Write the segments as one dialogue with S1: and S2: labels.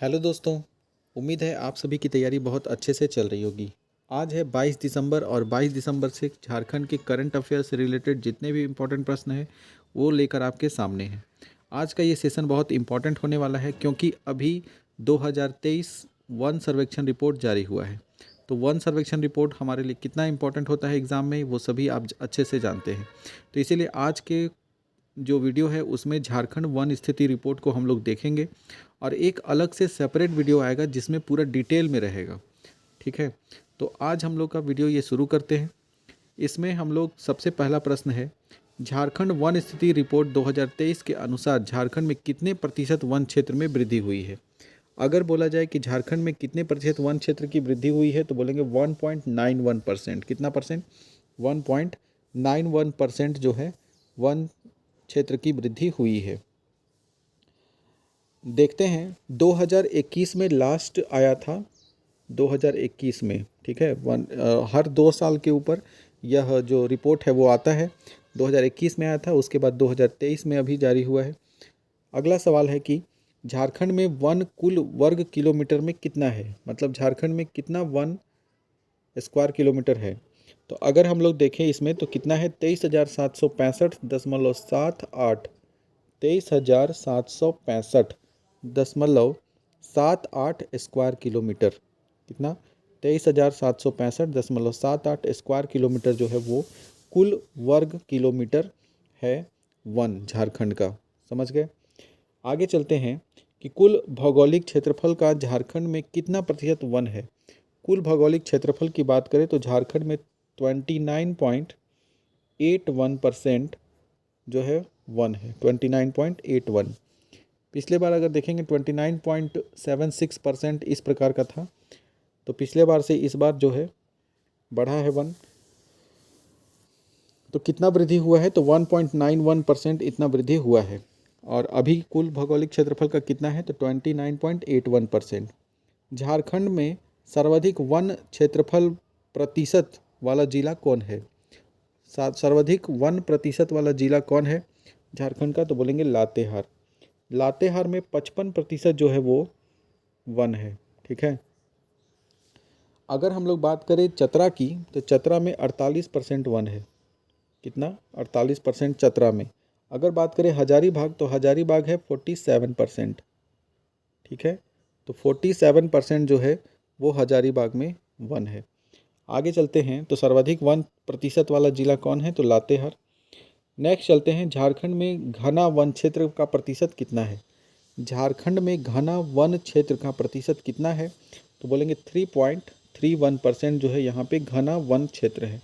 S1: Hello दोस्तों। उम्मीद है आप सभी की तैयारी बहुत अच्छे से चल रही होगी। आज है 22 दिसंबर और 22 दिसंबर से झारखंड के करंट अफेयर से रिलेटेड जितने भी इम्पोर्टेंट प्रश्न हैं वो लेकर आपके सामने हैं। आज का ये सेशन बहुत इम्पोर्टेंट होने वाला है क्योंकि अभी 2023 वन सर्वेक्षण रिपोर्ट जारी हुआ है। तो वन सर्वेक्षण रिपोर्ट हमारे लिए कितना इम्पोर्टेंट होता है एग्ज़ाम में वो सभी आप अच्छे से जानते हैं। तो इसीलिए आज के जो वीडियो है उसमें झारखंड वन स्थिति रिपोर्ट को हम लोग देखेंगे और एक अलग से सेपरेट वीडियो आएगा जिसमें पूरा डिटेल में रहेगा। ठीक है, तो आज हम लोग का वीडियो ये शुरू करते हैं। इसमें हम लोग सबसे पहला प्रश्न है, झारखंड वन स्थिति रिपोर्ट 2023 के अनुसार झारखंड में कितने प्रतिशत वन क्षेत्र में वृद्धि हुई है। अगर बोला जाए कि झारखंड में कितने प्रतिशत वन क्षेत्र की वृद्धि हुई है तो बोलेंगे 1.91%। कितना परसेंट? 1.91% जो है वन क्षेत्र की वृद्धि हुई है। देखते हैं 2021 में लास्ट आया था, 2021 में। ठीक है, हर 2 साल के ऊपर यह जो रिपोर्ट है वो आता है। 2021 में आया था, उसके बाद 2023 में अभी जारी हुआ है। अगला सवाल है कि झारखंड में वन कुल वर्ग किलोमीटर में कितना है, मतलब झारखंड में कितना वन स्क्वायर किलोमीटर है। तो अगर हम लोग देखें इसमें तो कितना है, 23,765.78 23,765.78 स्क्वायर किलोमीटर। कितना? 23,765.78 स्क्वायर किलोमीटर जो है वो कुल वर्ग किलोमीटर है वन झारखंड का। समझ गए? आगे चलते हैं कि कुल भौगोलिक क्षेत्रफल का झारखंड में कितना प्रतिशत वन है। कुल भौगोलिक क्षेत्रफल की बात करें तो झारखंड में 29.81% जो है वन है, 29.81। पिछले बार अगर देखेंगे 29.76% इस प्रकार का था, तो पिछले बार से इस बार जो है बढ़ा है वन। तो कितना वृद्धि हुआ है, तो 1.91% इतना वृद्धि हुआ है। और अभी कुल भौगोलिक क्षेत्रफल का कितना है, तो 29.81%। झारखंड में सर्वाधिक वन क्षेत्रफल प्रतिशत वाला जिला कौन है। सर्वाधिक वन प्रतिशत वाला जिला कौन है झारखंड का, तो बोलेंगे लातेहार। लातेहार में 55% जो है वो वन है। ठीक है, अगर हम लोग बात करें चतरा की तो चतरा में 48% वन है। कितना? 48% चतरा में। अगर बात करें हजारीबाग तो हजारीबाग है 47%। ठीक है, तो 47% जो है वो हजारीबाग में वन है। आगे चलते हैं तो सर्वाधिक वन प्रतिशत वाला जिला कौन है, तो लातेहार। नेक्स्ट चलते हैं, झारखंड में घना वन क्षेत्र का प्रतिशत कितना है। झारखंड में घना वन क्षेत्र का प्रतिशत कितना है, तो बोलेंगे 3.31% जो है यहाँ पे घना वन क्षेत्र है।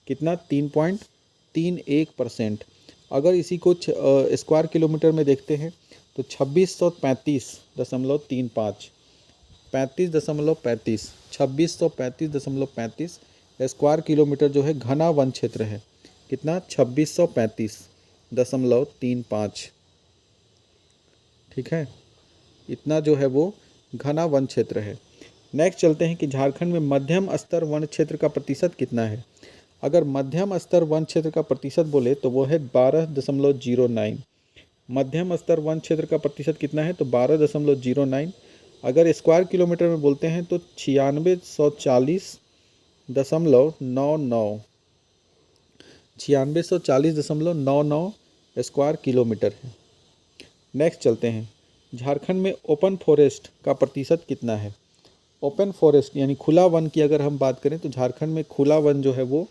S1: कितना? 3.31%। अगर इसी को स्क्वायर किलोमीटर में देखते हैं तो 2635.35 35.35 2635.35 स्क्वायर किलोमीटर जो है घना वन क्षेत्र है। कितना? 2635.35। ठीक है, इतना जो है वो घना वन क्षेत्र है। नेक्स्ट चलते हैं कि झारखंड में मध्यम स्तर वन क्षेत्र का प्रतिशत कितना है। अगर मध्यम स्तर वन क्षेत्र का प्रतिशत बोले तो वो है 12.09। मध्यम स्तर वन क्षेत्र का प्रतिशत कितना है, तो 12.09। अगर स्क्वायर किलोमीटर में बोलते हैं तो 9640.99 9640.99 स्क्वायर किलोमीटर है। नेक्स्ट चलते हैं, झारखंड में ओपन फॉरेस्ट का प्रतिशत कितना है। ओपन फॉरेस्ट यानी खुला वन की अगर हम बात करें तो झारखंड में खुला वन जो है वो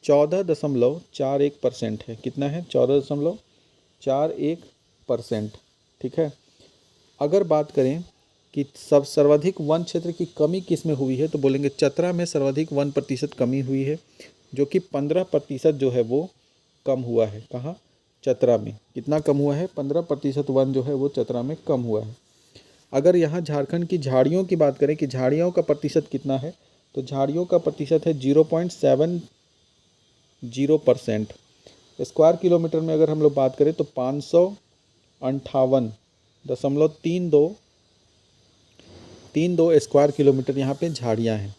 S1: 14.41% है। कितना है? 14.41%। ठीक है, अगर बात करें कि सर्वाधिक वन क्षेत्र की कमी किस में हुई है, तो बोलेंगे चतरा में सर्वाधिक वन प्रतिशत कमी हुई है, जो कि 15% जो है वो कम हुआ है। कहाँ? चतरा में। कितना कम हुआ है? 15% वन जो है वो चतरा में कम हुआ है। अगर यहाँ झारखंड की झाड़ियों की बात करें कि झाड़ियों का प्रतिशत कितना है, तो झाड़ियों का प्रतिशत है 0.70%। स्क्वायर किलोमीटर में अगर हम लोग बात करें तो 558.32 स्क्वायर किलोमीटर यहाँ पे झाड़ियाँ हैं।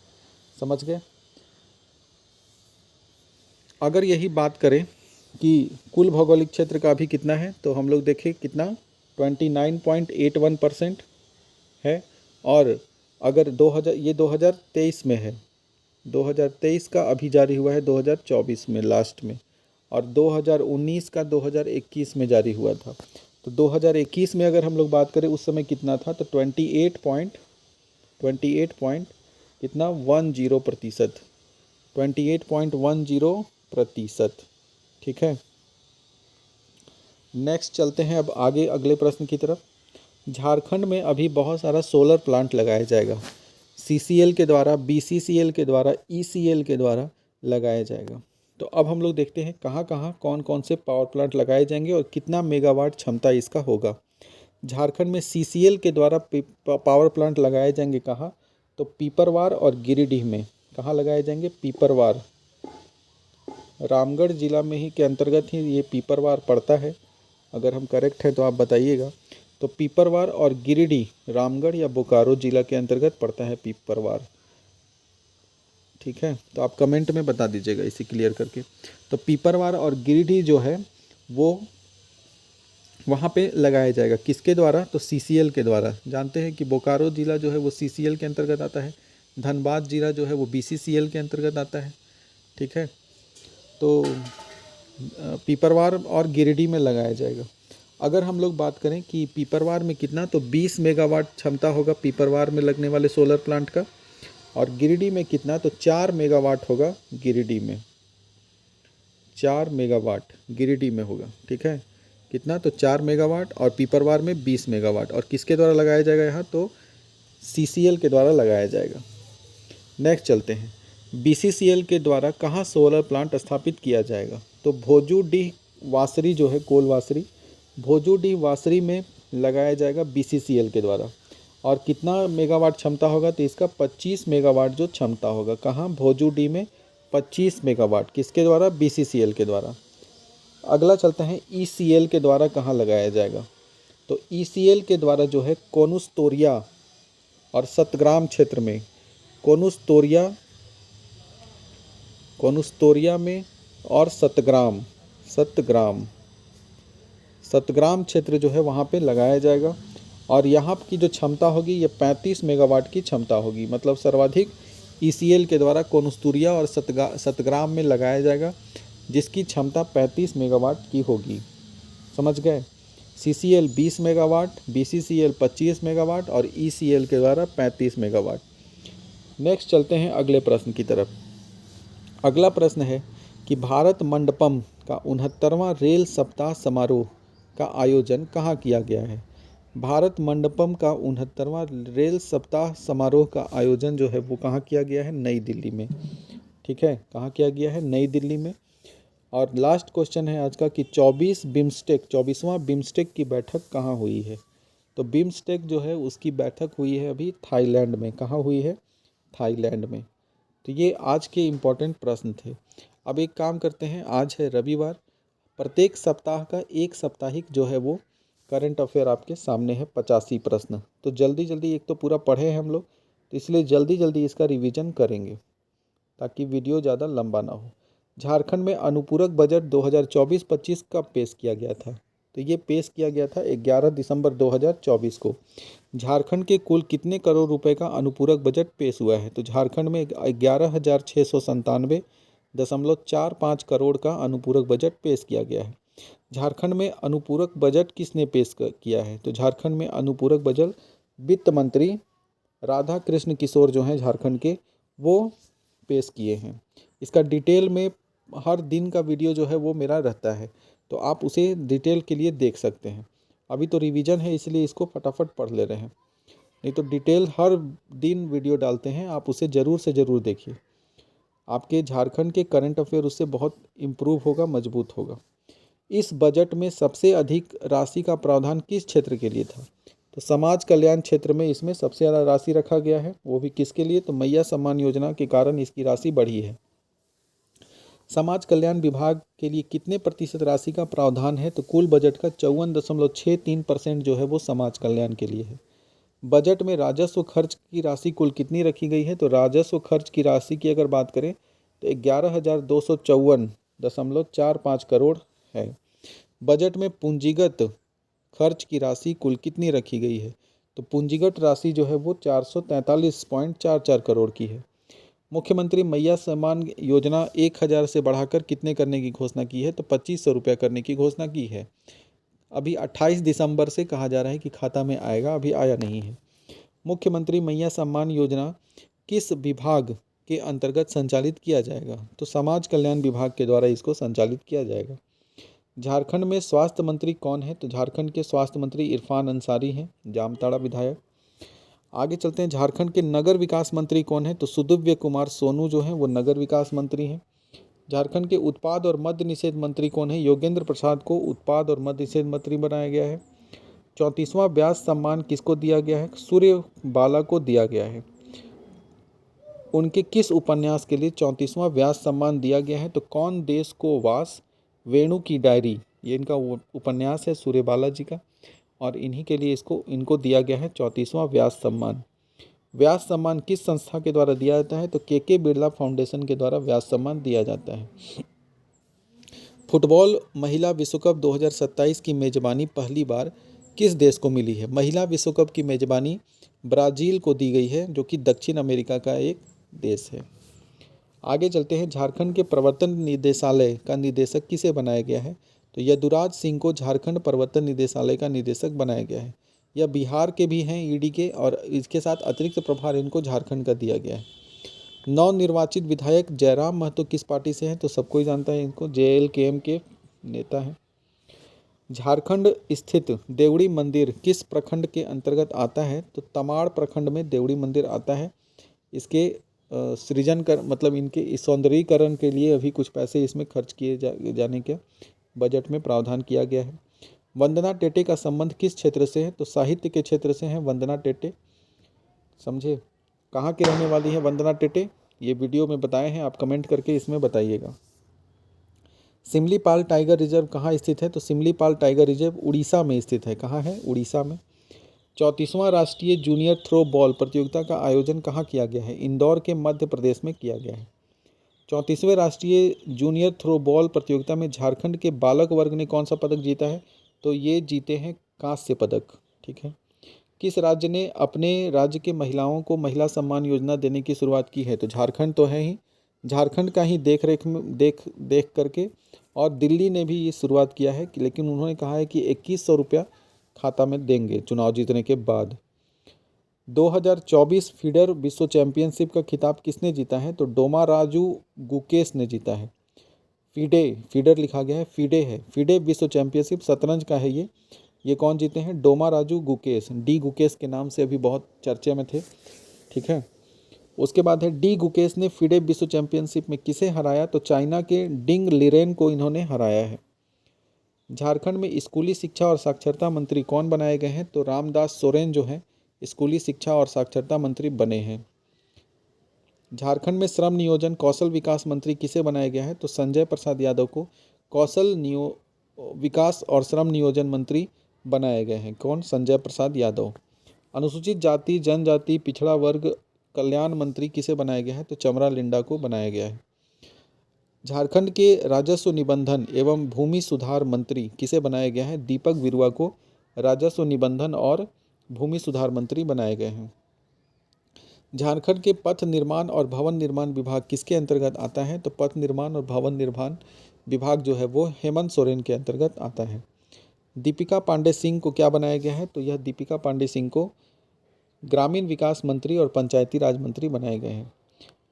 S1: समझ गए? अगर यही बात करें कि कुल भौगोलिक क्षेत्र का भी कितना है, तो हम लोग देखें कितना, 29.81%। है। और अगर 2000 ये 2023 में है, 2023 का अभी जारी हुआ है 2024 में लास्ट में, और 2019 का 2021 में जारी हुआ था। तो 2021 में अगर हम लोग बात करें उस समय कितना था, तो 28 पॉइंट कितना 10%, 28.10%। ठीक है, नेक्स्ट चलते हैं अब आगे अगले प्रश्न की तरफ। झारखंड में अभी बहुत सारा सोलर प्लांट लगाया जाएगा, CCL के द्वारा, BCCL के द्वारा, ECL के द्वारा लगाया जाएगा। तो अब हम लोग देखते हैं कहाँ कहाँ कौन कौन से पावर प्लांट लगाए जाएंगे और कितना मेगावाट क्षमता इसका होगा। झारखंड में CCL के द्वारा पावर प्लांट लगाए जाएंगे कहाँ, तो पीपरवार और गिरिडीह में। कहाँ लगाए जाएंगे, पीपरवार, रामगढ़ जिला में ही के अंतर्गत ही ये पीपरवार पड़ता है। अगर हम करेक्ट हैं तो आप बताइएगा। तो पीपरवार और गिरिडीह रामगढ़ या बोकारो जिला के अंतर्गत पड़ता है पीपरवार। ठीक है, तो आप कमेंट में बता दीजिएगा इसे क्लियर करके। तो पीपरवार और गिरिडीह जो है वो वहाँ पे लगाया जाएगा, किसके द्वारा, तो CCL के द्वारा। जानते हैं कि बोकारो जिला जो है वो CCL के अंतर्गत आता है, धनबाद जिला जो है वो BCCL के अंतर्गत आता है। ठीक है, तो पीपरवार और गिरिडीह में लगाया जाएगा। अगर हम लोग बात करें कि पीपरवार में कितना, तो 20 मेगावाट क्षमता होगा पीपरवार में लगने वाले सोलर प्लांट का, और गिरिडीह में कितना, तो 4 मेगावाट होगा गिरिडीह में, 4 मेगावाट गिरिडीह में होगा। ठीक है, कितना, तो 4 मेगावाट, और पीपरवार में 20 मेगावाट। और किसके द्वारा लगाया जाएगा यहाँ, तो CCL के द्वारा लगाया जाएगा। नेक्स्ट चलते हैं, BCCL के द्वारा कहाँ सोलर प्लांट स्थापित किया जाएगा, तो भोजूडीह वासरी जो है, कोल वासरी, भोजूडीह वासरी में लगाया जाएगा BCCL के द्वारा। और कितना मेगावाट क्षमता होगा, तो इसका 25 मेगावाट जो क्षमता होगा, कहाँ, भोजूडीह में 25 मेगावाट, किसके द्वारा, BCCL के द्वारा। अगला चलते हैं, ECL के द्वारा कहाँ लगाया जाएगा, तो ECL के द्वारा जो है कोनुस्तोरिया और सतग्राम क्षेत्र में, कोनुस्तोरिया में और सतग्राम क्षेत्र जो है वहाँ पे लगाया जाएगा। और यहाँ की जो क्षमता होगी ये 35 मेगावाट की क्षमता होगी, मतलब सर्वाधिक ECL के द्वारा कोनुस्तोरिया और सतग्राम में लगाया जाएगा, जिसकी क्षमता 35 मेगावाट की होगी। समझ गए, CCL 20 मेगावाट, BCCL 25 मेगावाट और ECL के द्वारा 35 मेगावाट। नेक्स्ट चलते हैं अगले प्रश्न की तरफ। अगला प्रश्न है कि भारत मंडपम का 69वां रेल सप्ताह समारोह का आयोजन कहाँ किया गया है। भारत मंडपम का 69वां रेल सप्ताह समारोह का आयोजन जो है वो कहाँ किया गया है, नई दिल्ली में। ठीक है, कहाँ किया गया है, नई दिल्ली में। और लास्ट क्वेश्चन है आज का कि 24वां बिम्स्टेक की बैठक कहाँ हुई है। तो बिम्स्टेक जो है उसकी बैठक हुई है अभी थाईलैंड में। कहाँ हुई है, थाईलैंड में। तो ये आज के इम्पोर्टेंट प्रश्न थे। अब एक काम करते हैं, आज है रविवार, प्रत्येक सप्ताह का एक साप्ताहिक जो है वो करंट अफेयर आपके सामने है, 85 प्रश्न। तो जल्दी जल्दी, एक तो पूरा पढ़े हैं हम लोग, तो इसलिए जल्दी जल्दी इसका रिवीजन करेंगे ताकि वीडियो ज़्यादा लंबा ना हो। झारखंड में अनुपूरक बजट 2024-25 कब पेश किया गया था, तो ये पेश किया गया था 11 दिसंबर 2024 को। झारखंड के कुल कितने करोड़ रुपए का अनुपूरक बजट पेश हुआ है, तो झारखंड में 11,697.45 करोड़ का अनुपूरक बजट पेश किया गया है। झारखंड में अनुपूरक बजट किसने पेश किया है, तो झारखंड में अनुपूरक बजट वित्त मंत्री राधा कृष्ण किशोर जो हैं झारखंड के, वो पेश किए हैं। इसका डिटेल में हर दिन का वीडियो जो है वो मेरा रहता है, तो आप उसे डिटेल के लिए देख सकते हैं। अभी तो रिवीजन है इसलिए इसको फटाफट पढ़ ले रहे हैं, नहीं तो डिटेल हर दिन वीडियो डालते हैं, आप उसे ज़रूर से ज़रूर देखिए। आपके झारखंड के करंट अफेयर उससे बहुत इम्प्रूव होगा, मजबूत होगा। इस बजट में सबसे अधिक राशि का प्रावधान किस क्षेत्र के लिए था, तो समाज कल्याण क्षेत्र में इसमें सबसे ज़्यादा राशि रखा गया है। वो भी किसके लिए, तो मैया सम्मान योजना के कारण इसकी राशि बढ़ी है। समाज कल्याण विभाग के लिए कितने प्रतिशत राशि का प्रावधान है, तो कुल बजट का 54.63% जो है वो समाज कल्याण के लिए है। बजट में राजस्व खर्च की राशि कुल कितनी रखी गई है, तो राजस्व खर्च की राशि की अगर बात करें तो 11,254.45 करोड़ है। बजट में पूंजीगत खर्च की राशि कुल कितनी रखी गई है, तो पूंजीगत राशि जो है वो 443.44 करोड़ की है। मुख्यमंत्री मैया सम्मान योजना 1,000 से बढ़ाकर कितने करने की घोषणा की है? तो 2,500 रुपया करने की घोषणा की है। अभी 28 दिसंबर से कहा जा रहा है कि खाता में आएगा, अभी आया नहीं है। मुख्यमंत्री मैया सम्मान योजना किस विभाग के अंतर्गत संचालित किया जाएगा? तो समाज कल्याण विभाग के द्वारा इसको संचालित किया जाएगा। झारखंड में स्वास्थ्य मंत्री कौन है? तो झारखंड के स्वास्थ्य मंत्री इरफान अंसारी हैं, जामताड़ा विधायक। आगे चलते हैं, झारखंड के नगर विकास मंत्री कौन है? तो सुदिव्य कुमार सोनू जो हैं वो नगर विकास मंत्री हैं। झारखंड के उत्पाद और मद्य निषेध मंत्री कौन है? योगेंद्र प्रसाद को उत्पाद और मद्य निषेध मंत्री बनाया गया है। 34वां व्यास सम्मान किसको दिया गया है? सूर्यबाला को दिया गया है। उनके किस उपन्यास के लिए 34वां व्यास सम्मान दिया गया है? तो कौन देश को वास, वेणु की डायरी, ये इनका उपन्यास है सूर्यबाला जी का, और इन्हीं के लिए इनको दिया गया है 34वां व्यास सम्मान। व्यास सम्मान किस संस्था के द्वारा दिया जाता है? तो के बिरला फाउंडेशन के द्वारा व्यास सम्मान दिया जाता है। फुटबॉल महिला विश्व कप 2027 की मेजबानी पहली बार किस देश को मिली है? महिला विश्व कप की मेजबानी ब्राज़ील को दी गई है, जो कि दक्षिण अमेरिका का एक देश है। आगे चलते हैं, झारखंड के प्रवर्तन निदेशालय का निदेशक किसे बनाया गया है? तो यदुराज सिंह को झारखंड प्रवर्तन निदेशालय का निदेशक बनाया गया है। यह बिहार के भी हैं, ईडी के, और इसके साथ अतिरिक्त प्रभार इनको झारखंड का दिया गया है। नवनिर्वाचित विधायक जयराम महतो किस पार्टी से हैं? तो सबको ही जानता है इनको, JLKM के नेता हैं। झारखंड स्थित देवड़ी मंदिर किस प्रखंड के अंतर्गत आता है? तो तमाड़ प्रखंड में देवड़ी मंदिर आता है। इसके सृजन कर मतलब इनके सौंदर्यीकरण के लिए अभी कुछ पैसे इसमें खर्च किए जाने के बजट में प्रावधान किया गया है। वंदना टेटे का संबंध किस क्षेत्र से है? तो साहित्य के क्षेत्र से है वंदना टेटे, समझे। कहाँ की रहने वाली है वंदना टेटे? ये वीडियो में बताए हैं, आप कमेंट करके इसमें बताइएगा। सिमलीपाल टाइगर रिजर्व कहाँ स्थित है? तो सिमलीपाल टाइगर रिजर्व उड़ीसा में स्थित है। कहाँ है? उड़ीसा में। 34वां राष्ट्रीय जूनियर थ्रो बॉल प्रतियोगिता का आयोजन कहाँ किया गया है? इंदौर के मध्य प्रदेश में किया गया है। 34वें राष्ट्रीय जूनियर थ्रो बॉल प्रतियोगिता में झारखंड के बालक वर्ग ने कौन सा पदक जीता है? तो ये जीते हैं कांस्य पदक। ठीक है। किस राज्य ने अपने राज्य के महिलाओं को महिला सम्मान योजना देने की शुरुआत की है? तो झारखंड तो है ही, झारखंड का ही देख करके, और दिल्ली ने भी ये शुरुआत किया है लेकिन उन्होंने कहा है कि 2100 रुपया खाता में देंगे चुनाव जीतने के बाद। 2024 फीडर विश्व चैंपियनशिप का खिताब किसने जीता है? तो डोमा राजू गुकेश ने जीता है। फीडर लिखा गया है, फीडे है, फीडे विश्व चैंपियनशिप शतरंज का है ये कौन जीते हैं? डोमा राजू गुकेश, डी गुकेश के नाम से अभी बहुत चर्चे में थे। ठीक है। उसके बाद है डी गुकेश ने फीडे विश्व चैंपियनशिप में किसे हराया? तो चाइना के डिंग लिरेन को इन्होंने हराया है। झारखंड में स्कूली शिक्षा और साक्षरता मंत्री कौन बनाए गए हैं? तो रामदास सोरेन जो हैं स्कूली शिक्षा और साक्षरता मंत्री बने हैं। झारखंड में श्रम नियोजन कौशल विकास मंत्री किसे बनाया गया है? तो संजय प्रसाद यादव को कौशल विकास और श्रम नियोजन मंत्री बनाए गए हैं। कौन? संजय प्रसाद यादव। अनुसूचित जाति जनजाति पिछड़ा वर्ग कल्याण मंत्री किसे बनाया गया है? तो चमरा लिंडा को बनाया गया है। झारखंड के राजस्व निबंधन एवं भूमि सुधार मंत्री किसे बनाया गया है? दीपक बिरुआ को राजस्व निबंधन और भूमि सुधार मंत्री बनाए गए हैं। झारखंड के पथ निर्माण और भवन निर्माण विभाग किसके अंतर्गत आता है? तो पथ निर्माण और भवन निर्माण विभाग जो है वो हेमंत सोरेन के अंतर्गत आता है। दीपिका पांडे सिंह को क्या बनाया गया है? तो यह दीपिका पांडे सिंह को ग्रामीण विकास मंत्री और पंचायती राज मंत्री बनाए गए हैं।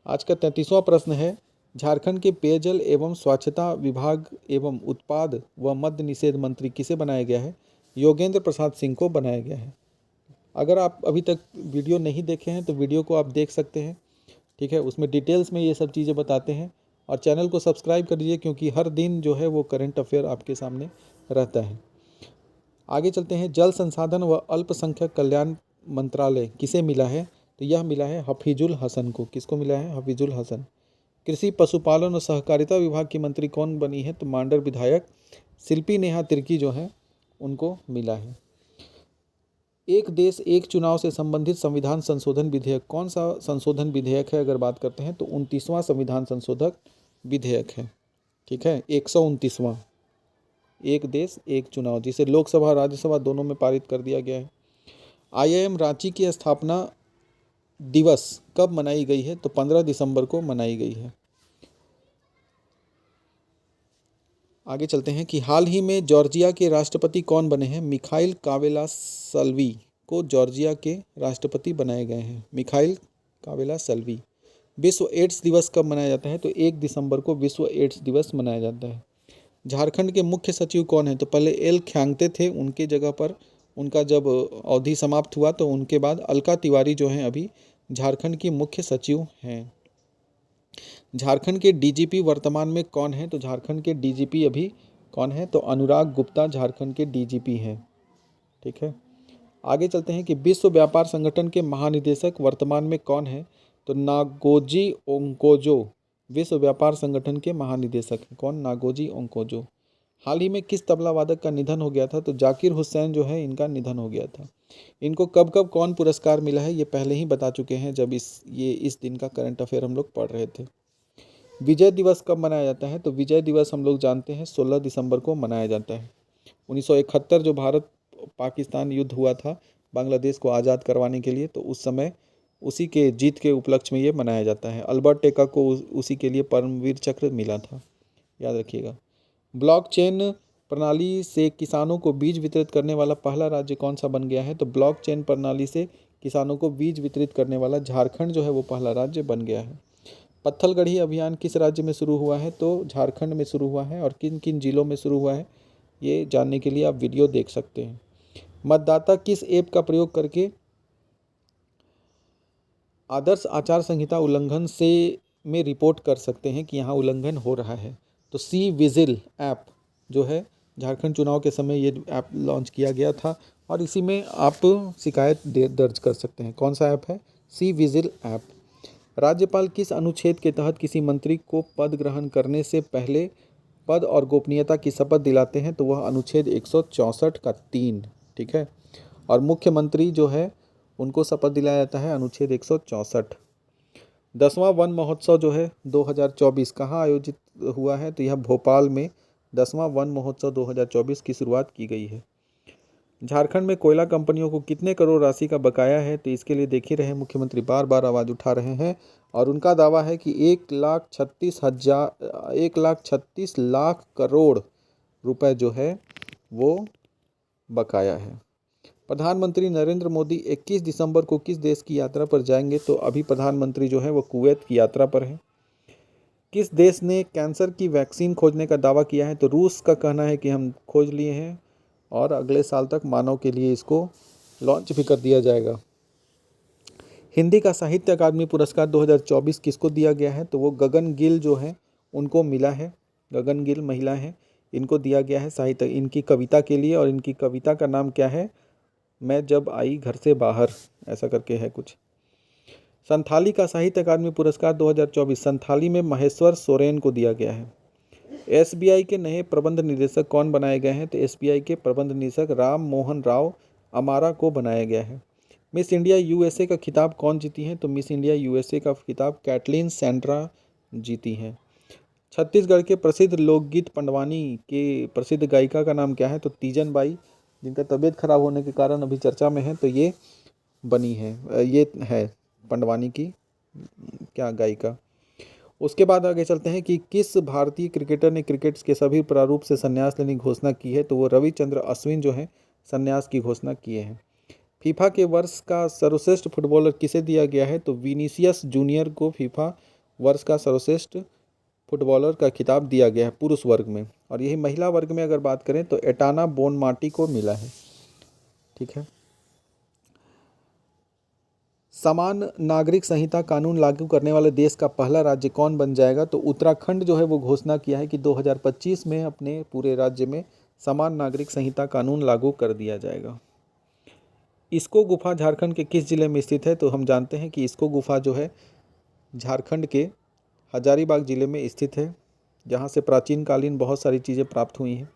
S1: आज का 33वां प्रश्न है, झारखंड के पेयजल एवं स्वच्छता विभाग एवं उत्पाद व मद्य निषेध मंत्री किसे बनाया गया है? योगेंद्र प्रसाद सिंह को बनाया गया है। अगर आप अभी तक वीडियो नहीं देखे हैं तो वीडियो को आप देख सकते हैं। ठीक है, उसमें डिटेल्स में ये सब चीज़ें बताते हैं, और चैनल को सब्सक्राइब कर दीजिए क्योंकि हर दिन जो है वो करंट अफेयर आपके सामने रहता है। आगे चलते हैं, जल संसाधन व अल्पसंख्यक कल्याण मंत्रालय किसे मिला है? तो यह मिला है हफीजुल हसन को। किसको मिला है? हफीजुल हसन। कृषि पशुपालन और सहकारिता विभाग की मंत्री कौन बनी है? तो मांडर विधायक शिल्पी नेहा तिर्की जो हैं उनको मिला है। एक देश एक चुनाव से संबंधित संविधान संशोधन विधेयक कौन सा संशोधन विधेयक है? अगर बात करते हैं तो 29वां संविधान संशोधक विधेयक है। ठीक है, 129वां, एक देश एक चुनाव, जिसे लोकसभा राज्यसभा दोनों में पारित कर दिया गया है। IIM रांची की स्थापना दिवस कब मनाई गई है? तो 15 दिसंबर को मनाई गई है। आगे चलते हैं कि हाल ही में जॉर्जिया के राष्ट्रपति कौन बने हैं? मिखाइल कावेलासल्वी को जॉर्जिया के राष्ट्रपति बनाए गए हैं, मिखाइल कावेलासल्वी। विश्व एड्स दिवस कब मनाया जाता है? तो 1 दिसंबर को विश्व एड्स दिवस मनाया जाता है। झारखंड के मुख्य सचिव कौन है? तो पहले एल ख्यांगते थे, उनके जगह पर उनका जब अवधि समाप्त हुआ तो उनके बाद अलका तिवारी जो हैं अभी झारखंड की मुख्य सचिव हैं। झारखंड के डीजीपी वर्तमान में कौन है? तो झारखंड के डीजीपी अभी कौन है? तो अनुराग गुप्ता झारखंड के डीजीपी हैं। ठीक है, आगे चलते हैं कि विश्व व्यापार संगठन के महानिदेशक वर्तमान में कौन है? तो नागोजी ओंकोजो विश्व व्यापार संगठन के महानिदेशक हैं। कौन? नागोजी ओंकोजो। हाल ही में किस तबला वादक का निधन हो गया था? तो जाकिर हुसैन जो है इनका निधन हो गया था। इनको कब कब कौन पुरस्कार मिला है? ये पहले ही बता चुके हैं जब इस दिन का करंट अफेयर हम लोग पढ़ रहे थे। विजय दिवस कब मनाया जाता है? तो विजय दिवस हम लोग जानते हैं 16 दिसंबर को मनाया जाता है। 1971 जो भारत पाकिस्तान युद्ध हुआ था बांग्लादेश को आज़ाद करवाने के लिए, तो उस समय उसी के जीत के उपलक्ष्य में ये मनाया जाता है। अल्बर्ट टेका को उसी के लिए परमवीर चक्र मिला था, याद रखिएगा। ब्लॉकचेन प्रणाली से किसानों को बीज वितरित करने वाला पहला राज्य कौन सा बन गया है? तो ब्लॉकचेन प्रणाली से किसानों को बीज वितरित करने वाला झारखंड जो है वो पहला राज्य बन गया है। पत्थलगढ़ी अभियान किस राज्य में शुरू हुआ है? तो झारखंड में शुरू हुआ है। और किन किन जिलों में शुरू हुआ है ये जानने के लिए आप वीडियो देख सकते हैं। मतदाता किस ऐप का प्रयोग करके आदर्श आचार संहिता उल्लंघन से में रिपोर्ट कर सकते हैं कि यहाँ उल्लंघन हो रहा है? तो सी विजिल ऐप जो है झारखंड चुनाव के समय ये ऐप लॉन्च किया गया था और इसी में आप शिकायत दर्ज कर सकते हैं। कौन सा ऐप है? C vigil app. राज्यपाल किस अनुच्छेद के तहत किसी मंत्री को पद ग्रहण करने से पहले पद और गोपनीयता की शपथ दिलाते हैं? तो वह अनुच्छेद 164 का 3। ठीक है, और मुख्यमंत्री जो है उनको शपथ दिलाया जाता है अनुच्छेद 164। 10वां वन महोत्सव जो है 2024 कहाँ आयोजित हुआ है? तो यह भोपाल में 10वां वन महोत्सव 2024 की शुरुआत की गई है। झारखंड में कोयला कंपनियों को कितने करोड़ राशि का बकाया है? तो इसके लिए देख ही रहे मुख्यमंत्री बार बार आवाज़ उठा रहे हैं और उनका दावा है कि 1,36,00,000 करोड़ रुपए जो है वो बकाया है। प्रधानमंत्री नरेंद्र मोदी 21 दिसंबर को किस देश की यात्रा पर जाएंगे? तो अभी प्रधानमंत्री जो है वो कुवैत की यात्रा पर है। किस देश ने कैंसर की वैक्सीन खोजने का दावा किया है? तो रूस का कहना है कि हम खोज लिए हैं और अगले साल तक मानव के लिए इसको लॉन्च भी कर दिया जाएगा। हिंदी का साहित्य अकादमी पुरस्कार 2024 किसको दिया गया है? तो वो गगन गिल जो है उनको मिला है। गगन गिल महिला हैं, इनको दिया गया है साहित्य इनकी कविता के लिए। और इनकी कविता का नाम क्या है? मैं जब आई घर से बाहर, ऐसा करके है कुछ। संथाली का साहित्य अकादमी पुरस्कार 2024 संथाली में महेश्वर सोरेन को दिया गया है। एसबीआई के नए प्रबंध निदेशक कौन बनाए गए हैं? तो एसबीआई के प्रबंध निदेशक राम मोहन राव अमारा को बनाया गया है। मिस इंडिया यूएसए का खिताब कौन जीती है? तो मिस इंडिया यूएसए का खिताब कैटलीन सैंड्रा जीती हैं। छत्तीसगढ़ के प्रसिद्ध लोकगीत पंडवानी के प्रसिद्ध गायिका का नाम क्या है? तो तीजन बाई, जिनका तबीयत खराब होने के कारण अभी चर्चा में है। तो ये बनी है, ये है पंडवानी की क्या गायिका। उसके बाद आगे चलते हैं कि किस भारतीय क्रिकेटर ने क्रिकेट के सभी प्रारूप से संन्यास लेने की घोषणा की है? तो वो रविचंद्र अश्विन जो है संन्यास की घोषणा किए हैं। फीफा के वर्ष का सर्वश्रेष्ठ फुटबॉलर किसे दिया गया है? तो विनीसियस जूनियर को फीफा वर्ष का सर्वश्रेष्ठ फुटबॉलर का खिताब दिया गया है पुरुष वर्ग में। और यही महिला वर्ग में अगर बात करें तो एटाना बोनमाटी को मिला है। ठीक है, समान नागरिक संहिता कानून लागू करने वाले देश का पहला राज्य कौन बन जाएगा? तो उत्तराखंड जो है वो घोषणा किया है कि 2025 में अपने पूरे राज्य में समान नागरिक संहिता कानून लागू कर दिया जाएगा। इसको गुफा झारखंड के किस जिले में स्थित है? तो हम जानते हैं कि इसको गुफा जो है झारखंड के हजारीबाग जिले में स्थित है, जहाँ से प्राचीन कालीन बहुत सारी चीज़ें प्राप्त हुई हैं।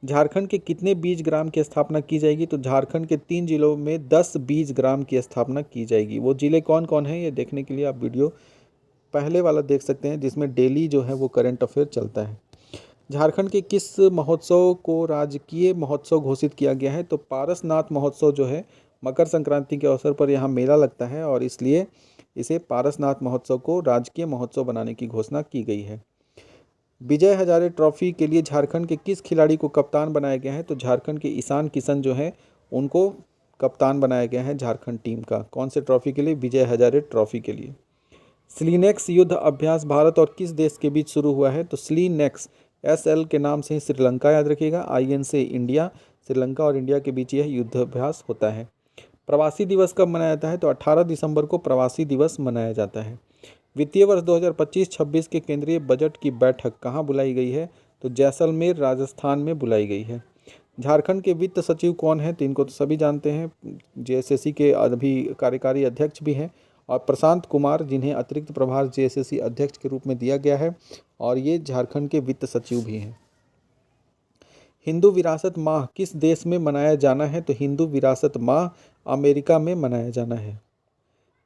S1: झारखंड के कितने बीज ग्राम की स्थापना की जाएगी? तो झारखंड के 3 जिलों में 10 बीज ग्राम की स्थापना की जाएगी। वो जिले कौन कौन हैं ये देखने के लिए आप वीडियो पहले वाला देख सकते हैं, जिसमें डेली जो है वो करंट अफेयर चलता है। झारखंड के किस महोत्सव को राजकीय महोत्सव घोषित किया गया है? तो पारसनाथ महोत्सव जो है मकर संक्रांति के अवसर पर यहाँ मेला लगता है और इसलिए इसे पारसनाथ महोत्सव को राजकीय महोत्सव बनाने की घोषणा की गई है। विजय हजारे ट्रॉफी के लिए झारखंड के किस खिलाड़ी को कप्तान बनाया गया है? तो झारखंड के ईशान किशन जो है उनको कप्तान बनाया गया है झारखंड टीम का। कौन से ट्रॉफी के लिए? विजय हजारे ट्रॉफी के लिए। स्लीनेक्स युद्ध अभ्यास भारत और किस देश के बीच शुरू हुआ है? तो स्लीनेक्स SL के नाम से ही श्रीलंका याद रखिएगा, IN से इंडिया, श्रीलंका और इंडिया के बीच यह युद्ध अभ्यास होता है। प्रवासी दिवस कब मनाया जाता है? तो 18 दिसंबर को प्रवासी दिवस मनाया जाता है। वित्तीय वर्ष 2025-26 के केंद्रीय बजट की बैठक कहाँ बुलाई गई है? तो जैसलमेर राजस्थान में बुलाई गई है। झारखंड के वित्त सचिव कौन है? तो इनको तो सभी जानते हैं, JSSC के अभी कार्यकारी अध्यक्ष भी हैं, और प्रशांत कुमार, जिन्हें अतिरिक्त प्रभार JSSC अध्यक्ष के रूप में दिया गया है, और ये झारखंड के वित्त सचिव भी हैं। हिंदू विरासत माह किस देश में मनाया जाना है? तो हिंदू विरासत माह अमेरिका में मनाया जाना है।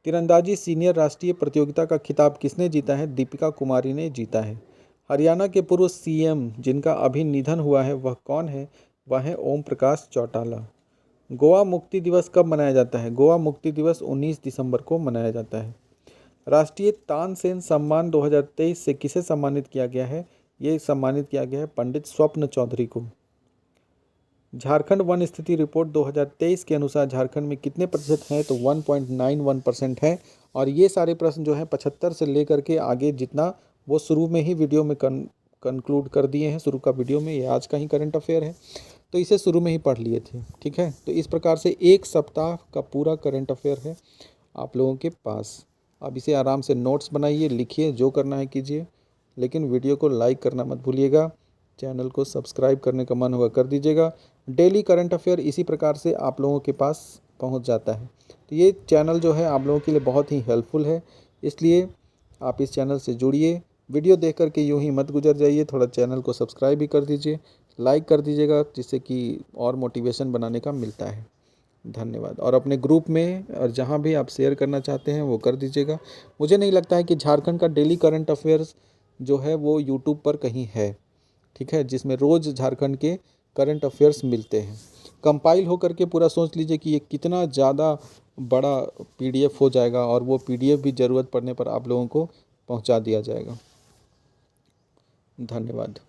S1: तीरंदाजी सीनियर राष्ट्रीय प्रतियोगिता का खिताब किसने जीता है? दीपिका कुमारी ने जीता है। हरियाणा के पूर्व CM जिनका अभी निधन हुआ है वह कौन है? वह है ओम प्रकाश चौटाला। गोवा मुक्ति दिवस कब मनाया जाता है? गोवा मुक्ति दिवस 19 दिसंबर को मनाया जाता है। राष्ट्रीय तानसेन सम्मान 2023 से किसे सम्मानित किया गया है? ये सम्मानित किया गया है पंडित स्वप्न चौधरी को। झारखंड वन स्थिति रिपोर्ट 2023 के अनुसार झारखंड में कितने प्रतिशत हैं? तो 1.91% है। और ये सारे प्रश्न जो हैं 75 से लेकर के आगे जितना, वो शुरू में ही वीडियो में कंक्लूड कर दिए हैं। शुरू का वीडियो में ये आज का ही करंट अफेयर है, तो इसे शुरू में ही पढ़ लिए थे। ठीक है, तो इस प्रकार से एक सप्ताह का पूरा करंट अफेयर है आप लोगों के पास। अब इसे आराम से नोट्स बनाइए, लिखिए, जो करना है कीजिए, लेकिन वीडियो को लाइक करना मत भूलिएगा। चैनल को सब्सक्राइब करने का मन होगा कर दीजिएगा। डेली करंट अफेयर इसी प्रकार से आप लोगों के पास पहुंच जाता है। तो ये चैनल जो है आप लोगों के लिए बहुत ही हेल्पफुल है, इसलिए आप इस चैनल से जुड़िए। वीडियो देख करके यूं ही मत गुजर जाइए, थोड़ा चैनल को सब्सक्राइब भी कर दीजिए, लाइक कर दीजिएगा, जिससे कि और मोटिवेशन बनाने का मिलता है। धन्यवाद। और अपने ग्रुप में और जहाँ भी आप शेयर करना चाहते हैं वो कर दीजिएगा। मुझे नहीं लगता है कि झारखंड का डेली करंट अफेयर्स जो है वो यूट्यूब पर कहीं है, ठीक है, जिसमें रोज़ झारखंड के करंट अफेयर्स मिलते हैं। कंपाइल होकर के पूरा सोच लीजिए कि ये कितना ज़्यादा बड़ा PDF हो जाएगा, और वो PDF भी ज़रूरत पड़ने पर आप लोगों को पहुंचा दिया जाएगा। धन्यवाद।